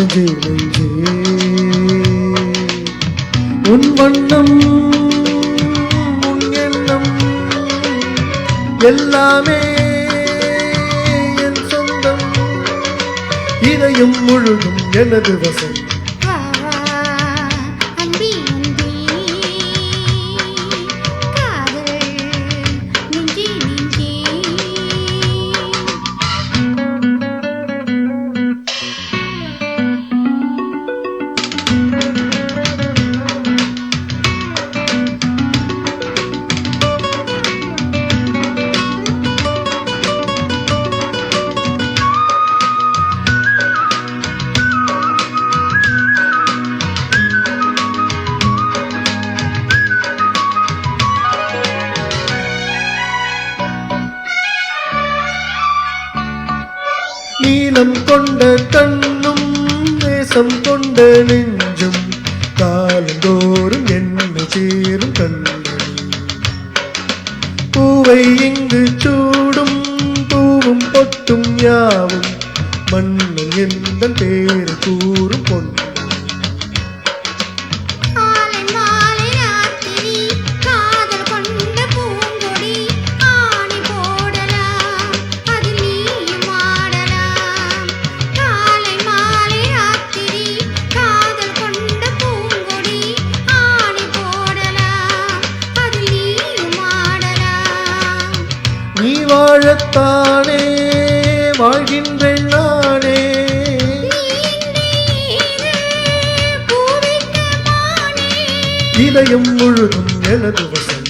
நெஞ்சே நெஞ்சே உன் வண்ணம் உன் எண்ணம் எல்லாமே என் சொந்தம் இதயம் முழுதும் எனது வசம் நீலம் கொண்ட கண்ணும் நேசம் கொண்ட நெஞ்சும் காலந்தோறும் என்னை சேரும் கண்மணி பூவை இங்கு சூடும் பூவும் பொட்டும் யாவும் மன்னன் எந்த பேரு கூறும் பொண்ணு நீ வாழத்தானே வாழ்கின்றேன் நானே இதயம் முழுதும் எனது வசம்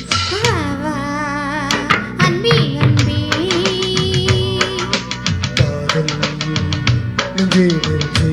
காதல் நெஞ்சே நெஞ்சே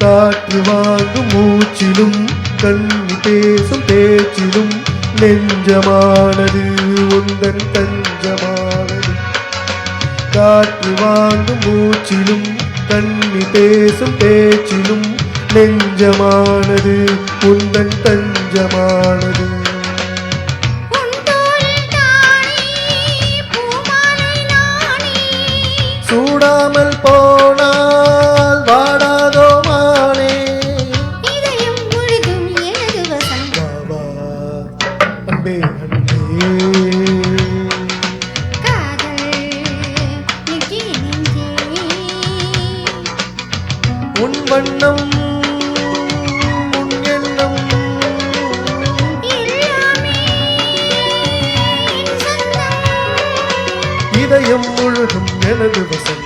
காற்று வாங்கும் மூச்சிலும் கண்ணி பேசும் பேச்சிலும் நெஞ்சமானது உந்தன் தஞ்சமானது காற்று வாங்கும் மூச்சிலும் கண்ணி பேசும் பேச்சிலும் நெஞ்சமானது உந்தன் தஞ்சமானது சூடாமல் போனால் வாடாதோ மானே இதயம் முழுதும் எனது வசம் பாபா அன்பே அன்பே காதல் நெஞ்சே நெஞ்சே உன் வண்ணம் உன் எண்ணம் எல்லாமே என் சொந்தம் இதயம் முழுதும் எனது வசம்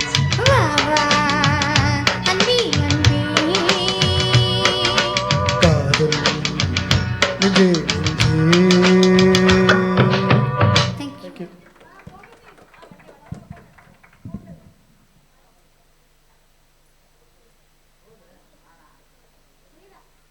காதல் நெஞ்சே நெஞ்சே